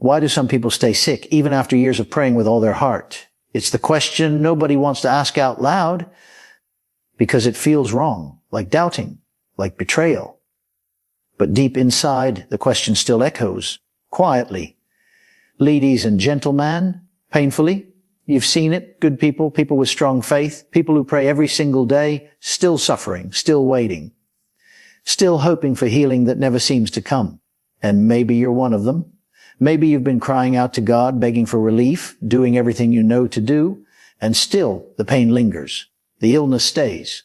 Why do some people stay sick even after years of praying with all their heart? It's the question nobody wants to ask out loud because it feels wrong, like doubting, like betrayal. But deep inside, the question still echoes, quietly. Ladies and gentlemen, painfully, you've seen it, good people, people with strong faith, people who pray every single day, still suffering, still waiting, still hoping for healing that never seems to come. And maybe you're one of them. Maybe you've been crying out to God, begging for relief, doing everything you know to do, and still the pain lingers. The illness stays.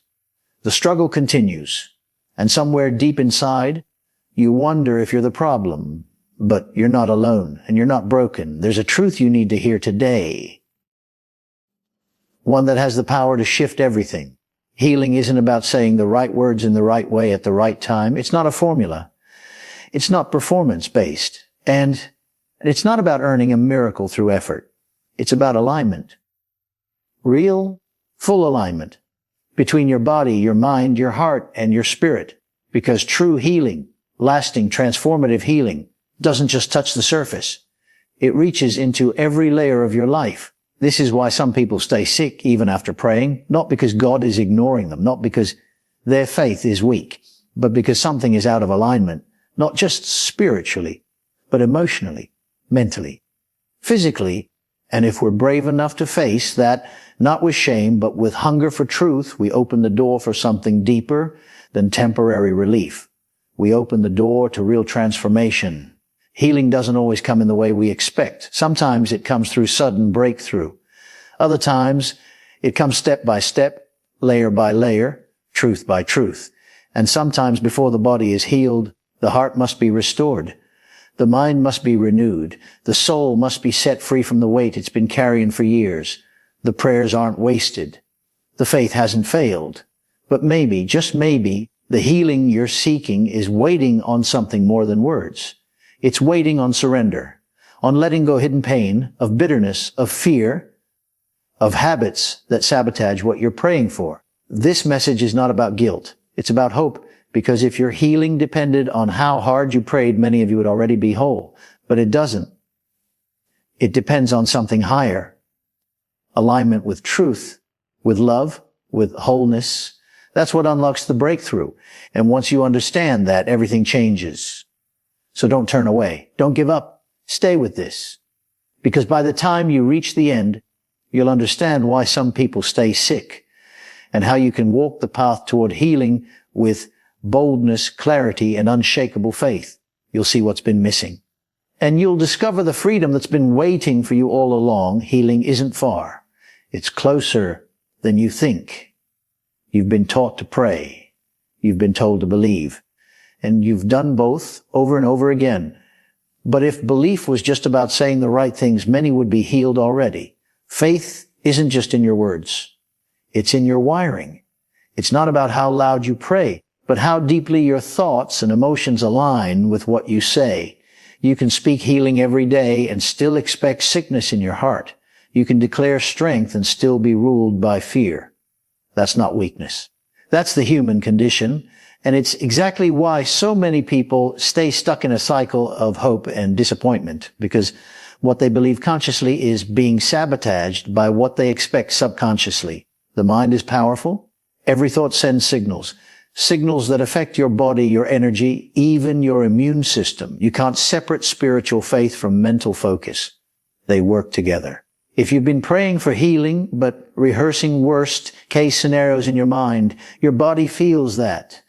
The struggle continues. And somewhere deep inside, you wonder if you're the problem. But you're not alone, and you're not broken. There's a truth you need to hear today. One that has the power to shift everything. Healing isn't about saying the right words in the right way at the right time. It's not a formula. It's not performance-based. And it's not about earning a miracle through effort. It's about alignment. Real, full alignment between your body, your mind, your heart, and your spirit. Because true healing, lasting, transformative healing, doesn't just touch the surface. It reaches into every layer of your life. This is why some people stay sick even after praying, not because God is ignoring them, not because their faith is weak, but because something is out of alignment, not just spiritually, but emotionally, mentally, physically. And if we're brave enough to face that, not with shame, but with hunger for truth, we open the door for something deeper than temporary relief. We open the door to real transformation. Healing doesn't always come in the way we expect. Sometimes it comes through sudden breakthrough. Other times it comes step by step, layer by layer, truth by truth. And sometimes before the body is healed, the heart must be restored. The mind must be renewed. The soul must be set free from the weight it's been carrying for years. The prayers aren't wasted. The faith hasn't failed. But maybe, just maybe, the healing you're seeking is waiting on something more than words. It's waiting on surrender, on letting go hidden pain, of bitterness, of fear, of habits that sabotage what you're praying for. This message is not about guilt. It's about hope, because if your healing depended on how hard you prayed, many of you would already be whole. But it doesn't. It depends on something higher. Alignment with truth, with love, with wholeness. That's what unlocks the breakthrough. And once you understand that, everything changes. So don't turn away. Don't give up. Stay with this. Because by the time you reach the end, you'll understand why some people stay sick and how you can walk the path toward healing with boldness, clarity, and unshakable faith. You'll see what's been missing. And you'll discover the freedom that's been waiting for you all along. Healing isn't far. It's closer than you think. You've been taught to pray. You've been told to believe. And you've done both over and over again. But if belief was just about saying the right things, many would be healed already. Faith isn't just in your words. It's in your wiring. It's not about how loud you pray, but how deeply your thoughts and emotions align with what you say. You can speak healing every day and still expect sickness in your heart. You can declare strength and still be ruled by fear. That's not weakness. That's the human condition. And it's exactly why so many people stay stuck in a cycle of hope and disappointment, because what they believe consciously is being sabotaged by what they expect subconsciously. The mind is powerful. Every thought sends signals. Signals that affect your body, your energy, even your immune system. You can't separate spiritual faith from mental focus. They work together. If you've been praying for healing, but rehearsing worst case scenarios in your mind, your body feels that.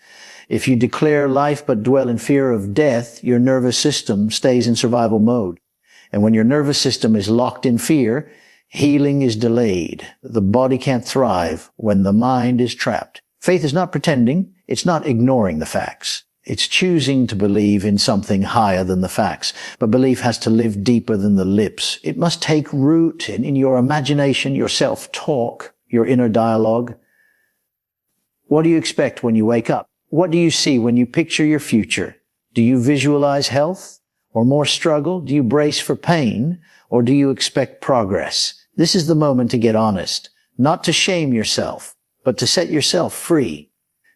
If you declare life but dwell in fear of death, your nervous system stays in survival mode. And when your nervous system is locked in fear, healing is delayed. The body can't thrive when the mind is trapped. Faith is not pretending. It's not ignoring the facts. It's choosing to believe in something higher than the facts. But belief has to live deeper than the lips. It must take root in your imagination, your self-talk, your inner dialogue. What do you expect when you wake up? What do you see when you picture your future? Do you visualize health or more struggle? Do you brace for pain or do you expect progress? This is the moment to get honest, not to shame yourself, but to set yourself free.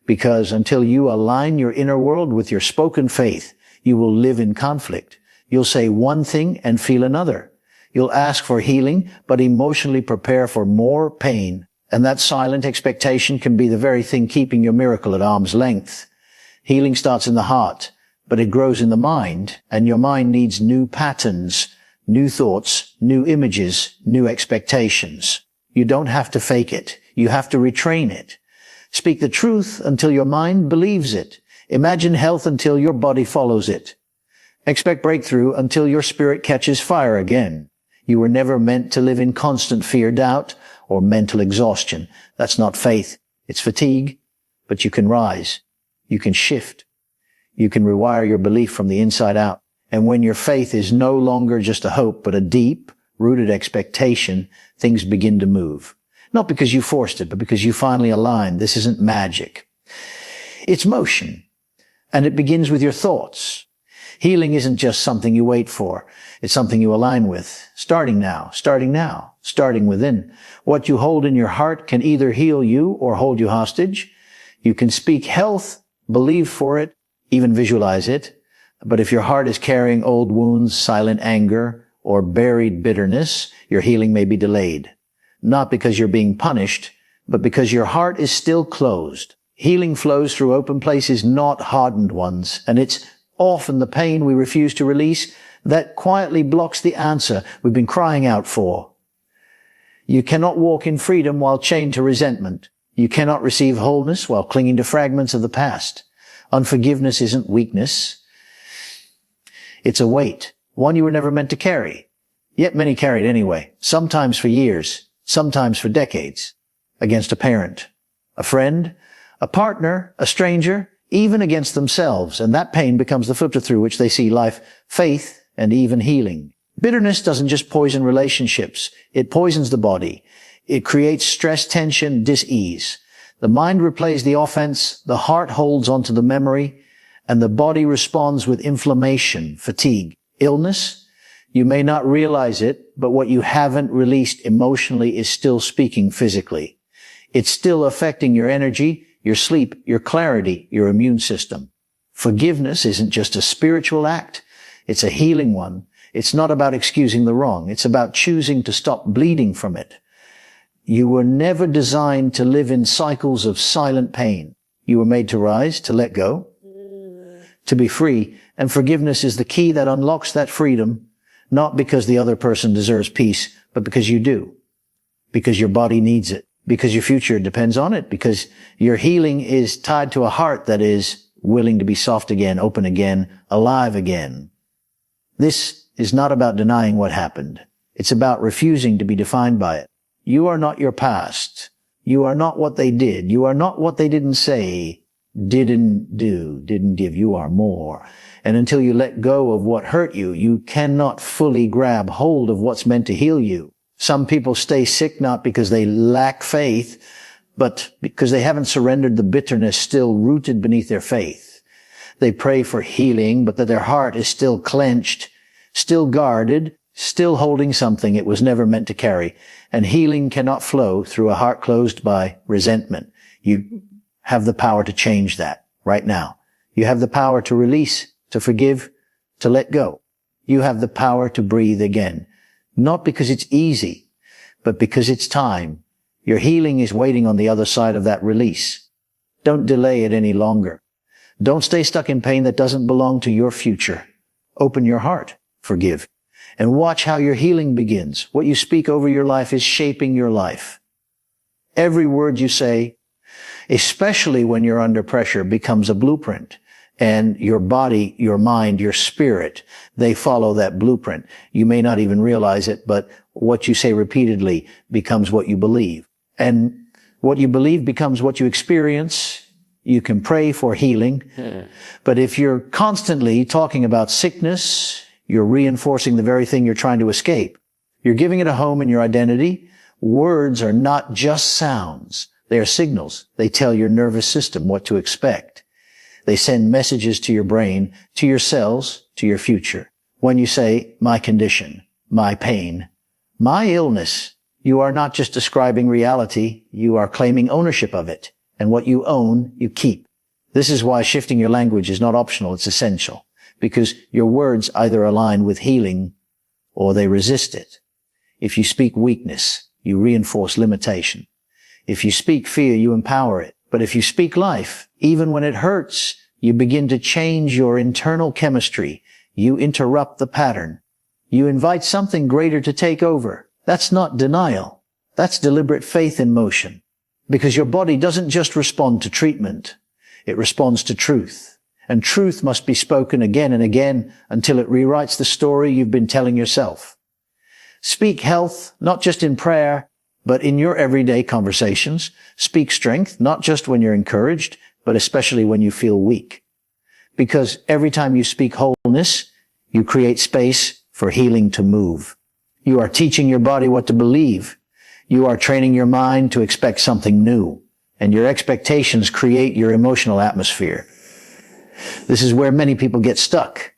Because until you align your inner world with your spoken faith, you will live in conflict. You'll say one thing and feel another. You'll ask for healing, but emotionally prepare for more pain. And that silent expectation can be the very thing keeping your miracle at arm's length. Healing starts in the heart, but it grows in the mind, and your mind needs new patterns, new thoughts, new images, new expectations. You don't have to fake it. You have to retrain it. Speak the truth until your mind believes it. Imagine health until your body follows it. Expect breakthrough until your spirit catches fire again. You were never meant to live in constant fear, doubt, or mental exhaustion. That's not faith. It's fatigue. But you can rise. You can shift. You can rewire your belief from the inside out. And when your faith is no longer just a hope, but a deep-rooted expectation, things begin to move. Not because you forced it, but because you finally aligned. This isn't magic. It's motion. And it begins with your thoughts. Healing isn't just something you wait for. It's something you align with. Starting now, starting within. What you hold in your heart can either heal you or hold you hostage. You can speak health, believe for it, even visualize it. But if your heart is carrying old wounds, silent anger, or buried bitterness, your healing may be delayed. Not because you're being punished, but because your heart is still closed. Healing flows through open places, not hardened ones. And it's often the pain we refuse to release that quietly blocks the answer we've been crying out for. You cannot walk in freedom while chained to resentment. You cannot receive wholeness while clinging to fragments of the past. Unforgiveness isn't weakness. It's a weight, one you were never meant to carry. Yet many carry it anyway, sometimes for years, sometimes for decades, against a parent, a friend, a partner, a stranger, even against themselves. And that pain becomes the filter through which they see life, faith, and even healing. Bitterness doesn't just poison relationships. It poisons the body. It creates stress, tension, dis-ease. The mind replays the offense, the heart holds onto the memory, and the body responds with inflammation, fatigue, illness. You may not realize it, but what you haven't released emotionally is still speaking physically. It's still affecting your energy, your sleep, your clarity, your immune system. Forgiveness isn't just a spiritual act. It's a healing one. It's not about excusing the wrong. It's about choosing to stop bleeding from it. You were never designed to live in cycles of silent pain. You were made to rise, to let go, to be free. And forgiveness is the key that unlocks that freedom, not because the other person deserves peace, but because you do. Because your body needs it. Because your future depends on it. Because your healing is tied to a heart that is willing to be soft again, open again, alive again. This is not about denying what happened. It's about refusing to be defined by it. You are not your past. You are not what they did. You are not what they didn't say, didn't do, didn't give. You are more. And until you let go of what hurt you, you cannot fully grab hold of what's meant to heal you. Some people stay sick not because they lack faith, but because they haven't surrendered the bitterness still rooted beneath their faith. They pray for healing, but that their heart is still clenched, still guarded, still holding something it was never meant to carry. And healing cannot flow through a heart closed by resentment. You have the power to change that right now. You have the power to release, to forgive, to let go. You have the power to breathe again. Not because it's easy, but because it's time. Your healing is waiting on the other side of that release. Don't delay it any longer. Don't stay stuck in pain that doesn't belong to your future. Open your heart. Forgive. And watch how your healing begins. What you speak over your life is shaping your life. Every word you say, especially when you're under pressure, becomes a blueprint. And your body, your mind, your spirit, they follow that blueprint. You may not even realize it, but what you say repeatedly becomes what you believe. And what you believe becomes what you experience. You can pray for healing. But if you're constantly talking about sickness, you're reinforcing the very thing you're trying to escape. You're giving it a home in your identity. Words are not just sounds. They are signals. They tell your nervous system what to expect. They send messages to your brain, to your cells, to your future. When you say, my condition, my pain, my illness, you are not just describing reality. You are claiming ownership of it. And what you own, you keep. This is why shifting your language is not optional. It's essential. because your words either align with healing or they resist it. If you speak weakness, you reinforce limitation. If you speak fear, you empower it. But if you speak life, even when it hurts, you begin to change your internal chemistry. You interrupt the pattern. You invite something greater to take over. That's not denial. That's deliberate faith in motion. Because your body doesn't just respond to treatment. It responds to truth. And truth must be spoken again and again until it rewrites the story you've been telling yourself. Speak health, not just in prayer, but in your everyday conversations. Speak strength, not just when you're encouraged, but especially when you feel weak. Because every time you speak wholeness, you create space for healing to move. You are teaching your body what to believe. You are training your mind to expect something new. And your expectations create your emotional atmosphere. This is where many people get stuck.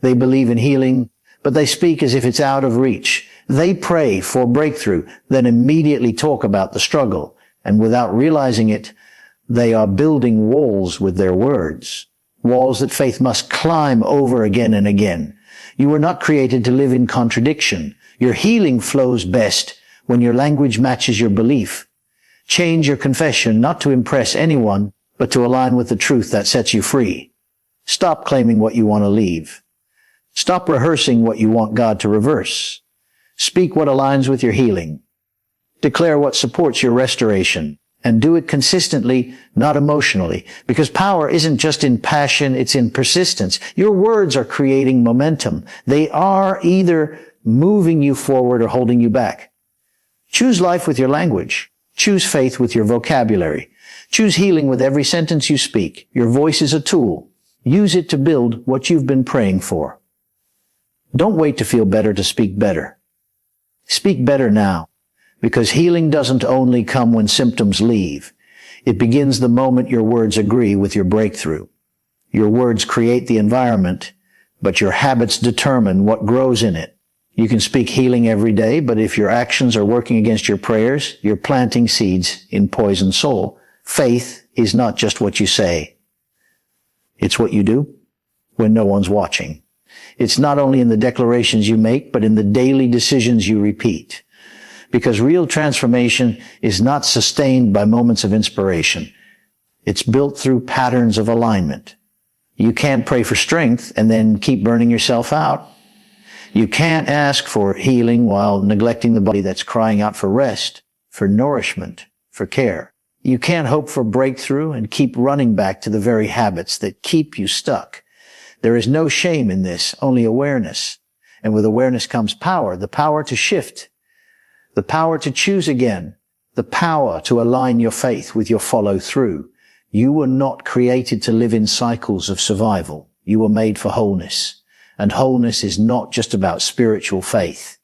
They believe in healing, but they speak as if it's out of reach. They pray for breakthrough, then immediately talk about the struggle. And without realizing it, they are building walls with their words. Walls that faith must climb over again and again. You were not created to live in contradiction. Your healing flows best when your language matches your belief. Change your confession not to impress anyone, but to align with the truth that sets you free. Stop claiming what you want to leave. Stop rehearsing what you want God to reverse. Speak what aligns with your healing. Declare what supports your restoration. And do it consistently, not emotionally. Because power isn't just in passion, it's in persistence. Your words are creating momentum. They are either moving you forward or holding you back. Choose life with your language. Choose faith with your vocabulary. Choose healing with every sentence you speak. Your voice is a tool. Use it to build what you've been praying for. Don't wait to feel better to speak better. Speak better now, because healing doesn't only come when symptoms leave. It begins the moment your words agree with your breakthrough. Your words create the environment, but your habits determine what grows in it. You can speak healing every day, but if your actions are working against your prayers, you're planting seeds in poisoned soul. Faith is not just what you say. It's what you do when no one's watching. It's not only in the declarations you make, but in the daily decisions you repeat. Because real transformation is not sustained by moments of inspiration. It's built through patterns of alignment. You can't pray for strength and then keep burning yourself out. You can't ask for healing while neglecting the body that's crying out for rest, for nourishment, for care. You can't hope for breakthrough and keep running back to the very habits that keep you stuck. There is no shame in this, only awareness. And with awareness comes power, the power to shift, the power to choose again, the power to align your faith with your follow through. You were not created to live in cycles of survival. You were made for wholeness. And wholeness is not just about spiritual faith.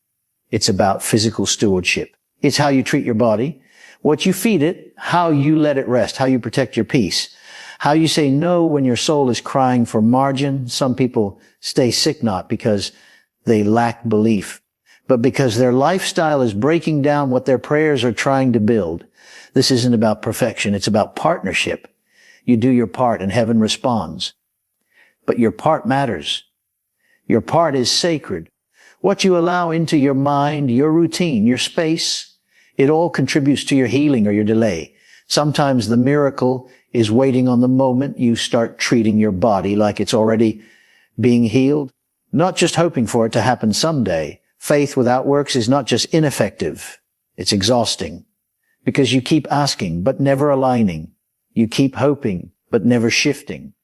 It's about physical stewardship. It's how you treat your body, what you feed it, how you let it rest, how you protect your peace, how you say no when your soul is crying for margin. Some people stay sick not because they lack belief, but because their lifestyle is breaking down what their prayers are trying to build. This isn't about perfection. It's about partnership. You do your part and heaven responds. But your part matters. Your part is sacred. What you allow into your mind, your routine, your space, it all contributes to your healing or your delay. Sometimes the miracle is waiting on the moment you start treating your body like it's already being healed, not just hoping for it to happen someday. Faith without works is not just ineffective, it's exhausting. Because you keep asking, but never aligning. You keep hoping, but never shifting.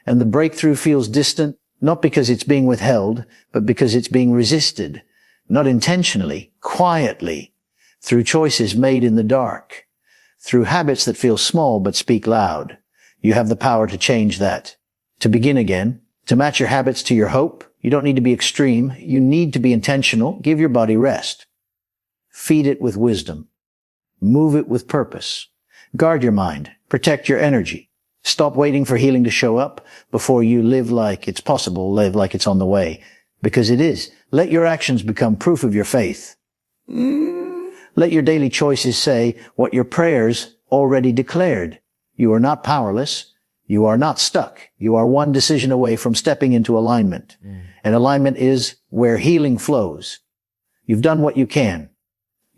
And the breakthrough feels distant, not because it's being withheld, but because it's being resisted, not intentionally, quietly, through choices made in the dark, through habits that feel small but speak loud. You have the power to change that, to begin again, to match your habits to your hope. You don't need to be extreme. You need to be intentional. Give your body rest. Feed it with wisdom. Move it with purpose. Guard your mind. Protect your energy. Stop waiting for healing to show up before you live like it's possible, live like it's on the way. Because it is. Let your actions become proof of your faith. Let your daily choices say what your prayers already declared. You are not powerless. You are not stuck. You are one decision away from stepping into alignment. And alignment is where healing flows. You've done what you can.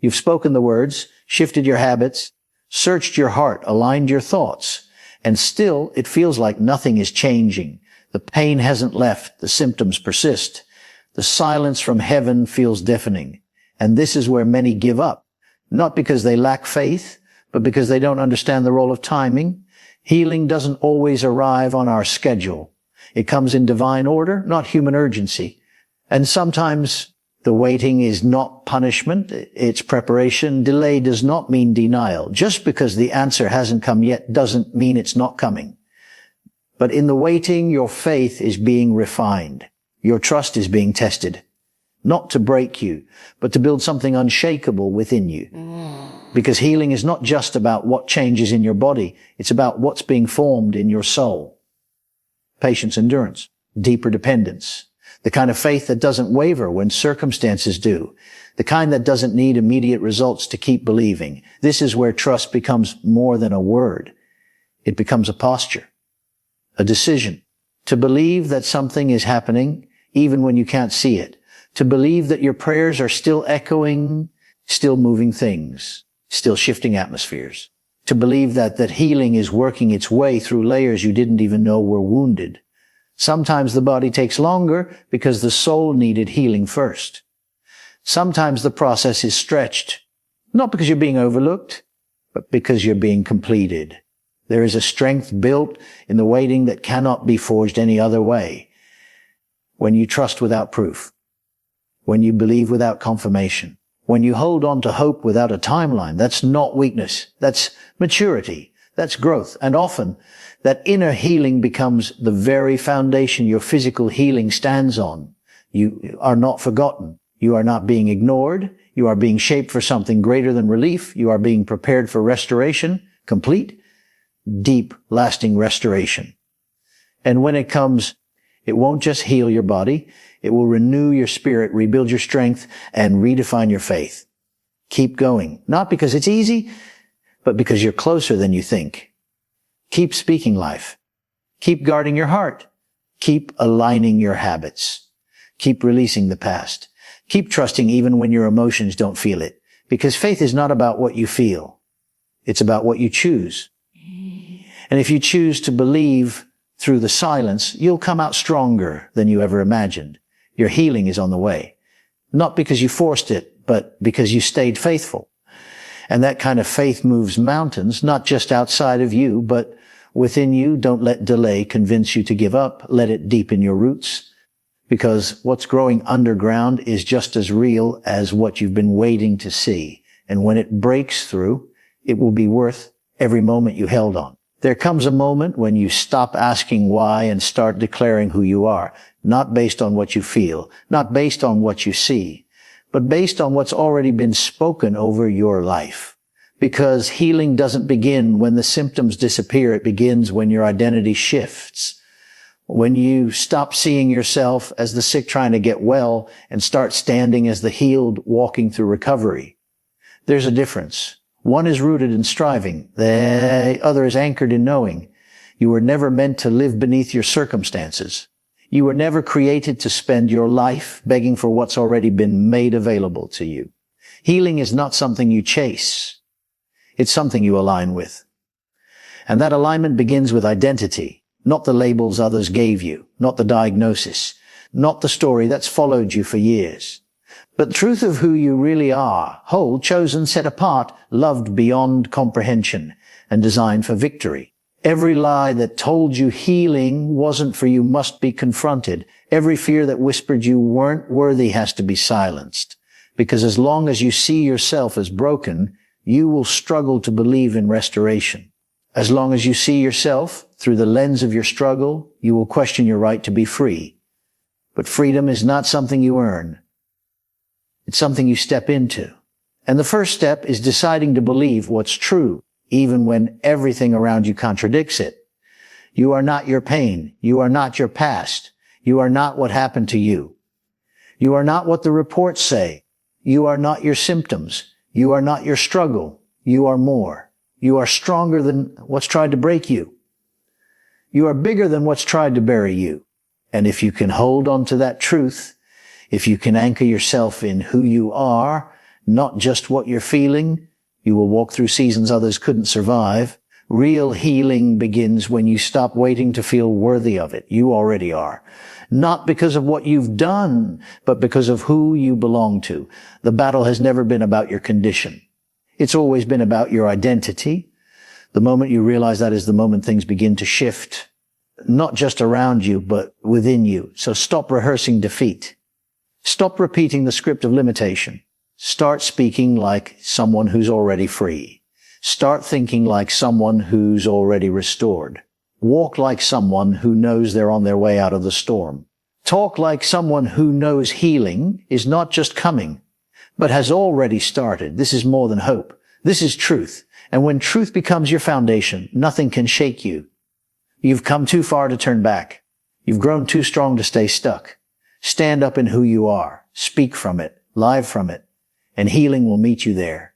You've spoken the words, shifted your habits, searched your heart, aligned your thoughts, and still it feels like nothing is changing. The pain hasn't left. The symptoms persist. The silence from heaven feels deafening. And this is where many give up, not because they lack faith, but because they don't understand the role of timing. Healing doesn't always arrive on our schedule. It comes in divine order, not human urgency. And sometimes the waiting is not punishment, it's preparation. Delay does not mean denial. Just because the answer hasn't come yet doesn't mean it's not coming. But in the waiting, your faith is being refined. Your trust is being tested. Not to break you, but to build something unshakable within you. Because healing is not just about what changes in your body. It's about what's being formed in your soul. Patience, endurance, deeper dependence. The kind of faith that doesn't waver when circumstances do. The kind that doesn't need immediate results to keep believing. This is where trust becomes more than a word. It becomes a posture, a decision. To believe that something is happening even when you can't see it. To believe that your prayers are still echoing, still moving things, still shifting atmospheres. To believe that healing is working its way through layers you didn't even know were wounded. Sometimes the body takes longer because the soul needed healing first. Sometimes the process is stretched, not because you're being overlooked, but because you're being completed. There is a strength built in the waiting that cannot be forged any other way. When you trust without proof, when you believe without confirmation, when you hold on to hope without a timeline, that's not weakness. That's maturity. That's growth. And often that inner healing becomes the very foundation your physical healing stands on. You are not forgotten. You are not being ignored. You are being shaped for something greater than relief. You are being prepared for restoration, complete, deep, lasting restoration. And when it comes, it won't just heal your body. It will renew your spirit, rebuild your strength, and redefine your faith. Keep going. Not because it's easy, but because you're closer than you think. Keep speaking life. Keep guarding your heart. Keep aligning your habits. Keep releasing the past. Keep trusting even when your emotions don't feel it. Because faith is not about what you feel. It's about what you choose. And if you choose to believe through the silence, you'll come out stronger than you ever imagined. Your healing is on the way. Not because you forced it, but because you stayed faithful. And that kind of faith moves mountains, not just outside of you, but within you. Don't let delay convince you to give up. Let it deepen your roots. Because what's growing underground is just as real as what you've been waiting to see. And when it breaks through, it will be worth every moment you held on. There comes a moment when you stop asking why and start declaring who you are, not based on what you feel, not based on what you see, but based on what's already been spoken over your life. Because healing doesn't begin when the symptoms disappear. It begins when your identity shifts. When you stop seeing yourself as the sick trying to get well and start standing as the healed walking through recovery. There's a difference. One is rooted in striving. The other is anchored in knowing. You were never meant to live beneath your circumstances. You were never created to spend your life begging for what's already been made available to you. Healing is not something you chase. It's something you align with. And that alignment begins with identity, not the labels others gave you, not the diagnosis, not the story that's followed you for years. But the truth of who you really are, whole, chosen, set apart, loved beyond comprehension, and designed for victory. Every lie that told you healing wasn't for you must be confronted. Every fear that whispered you weren't worthy has to be silenced. Because as long as you see yourself as broken, you will struggle to believe in restoration. As long as you see yourself through the lens of your struggle, you will question your right to be free. But freedom is not something you earn. It's something you step into. And the first step is deciding to believe what's true, even when everything around you contradicts it. You are not your pain. You are not your past. You are not what happened to you. You are not what the reports say. You are not your symptoms. You are not your struggle. You are more. You are stronger than what's tried to break you. You are bigger than what's tried to bury you. And if you can hold on to that truth, if you can anchor yourself in who you are, not just what you're feeling, you will walk through seasons others couldn't survive. Real healing begins when you stop waiting to feel worthy of it. You already are. Not because of what you've done, but because of who you belong to. The battle has never been about your condition. It's always been about your identity. The moment you realize that is the moment things begin to shift, not just around you, but within you. So stop rehearsing defeat. Stop repeating the script of limitation. Start speaking like someone who's already free. Start thinking like someone who's already restored. Walk like someone who knows they're on their way out of the storm. Talk like someone who knows healing is not just coming, but has already started. This is more than hope. This is truth. And when truth becomes your foundation, nothing can shake you. You've come too far to turn back. You've grown too strong to stay stuck. Stand up in who you are. Speak from it. Live from it. And healing will meet you there.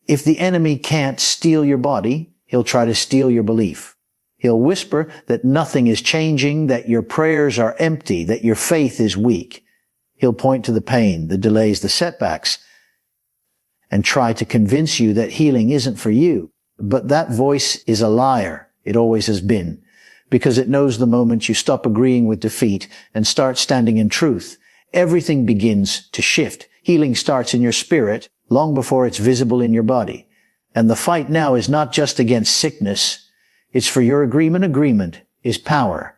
If the enemy can't steal your body, he'll try to steal your belief. He'll whisper that nothing is changing, that your prayers are empty, that your faith is weak. He'll point to the pain, the delays, the setbacks, and try to convince you that healing isn't for you. But that voice is a liar. It always has been. Because it knows the moment you stop agreeing with defeat and start standing in truth, everything begins to shift. Healing starts in your spirit long before it's visible in your body. And the fight now is not just against sickness. It's for your agreement. Agreement is power.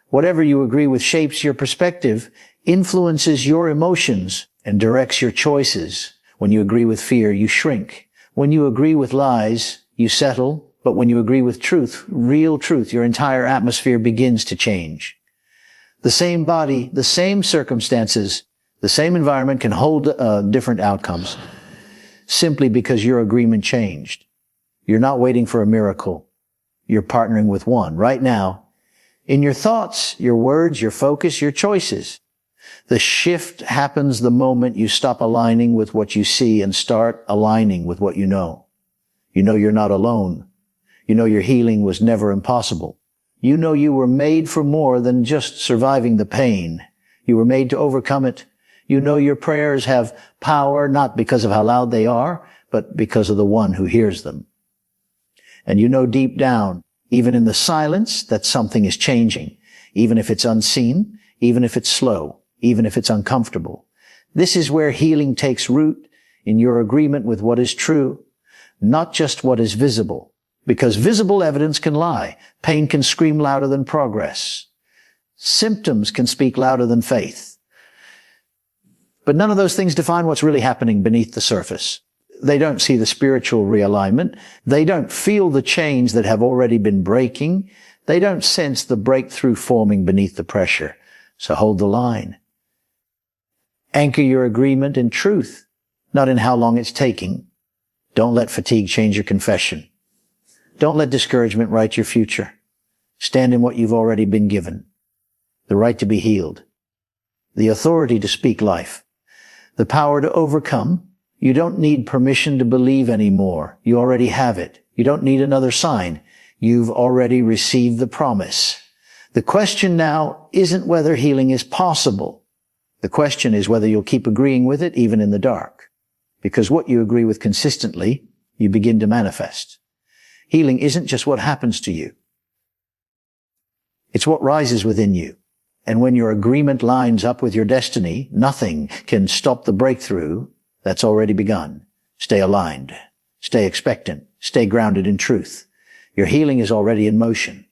Whatever you agree with shapes your perspective, influences your emotions, and directs your choices. When you agree with fear, you shrink. When you agree with lies, you settle. But when you agree with truth, real truth, your entire atmosphere begins to change. The same body, the same circumstances, the same environment can hold different outcomes simply because your agreement changed. You're not waiting for a miracle. You're partnering with one right now in your thoughts, your words, your focus, your choices. The shift happens the moment you stop aligning with what you see and start aligning with what you know. You know you're not alone. You know your healing was never impossible. You know you were made for more than just surviving the pain. You were made to overcome it. You know your prayers have power not because of how loud they are, but because of the one who hears them. And you know deep down, even in the silence, that something is changing, even if it's unseen, even if it's slow, even if it's uncomfortable. This is where healing takes root, in your agreement with what is true, not just what is visible. Because visible evidence can lie. Pain can scream louder than progress. Symptoms can speak louder than faith. But none of those things define what's really happening beneath the surface. They don't see the spiritual realignment. They don't feel the chains that have already been breaking. They don't sense the breakthrough forming beneath the pressure. So hold the line. Anchor your agreement in truth, not in how long it's taking. Don't let fatigue change your confession. Don't let discouragement write your future. Stand in what you've already been given. The right to be healed. The authority to speak life. The power to overcome. You don't need permission to believe anymore. You already have it. You don't need another sign. You've already received the promise. The question now isn't whether healing is possible. The question is whether you'll keep agreeing with it even in the dark. Because what you agree with consistently, you begin to manifest. Healing isn't just what happens to you. It's what rises within you. And when your agreement lines up with your destiny, nothing can stop the breakthrough that's already begun. Stay aligned. Stay expectant. Stay grounded in truth. Your healing is already in motion.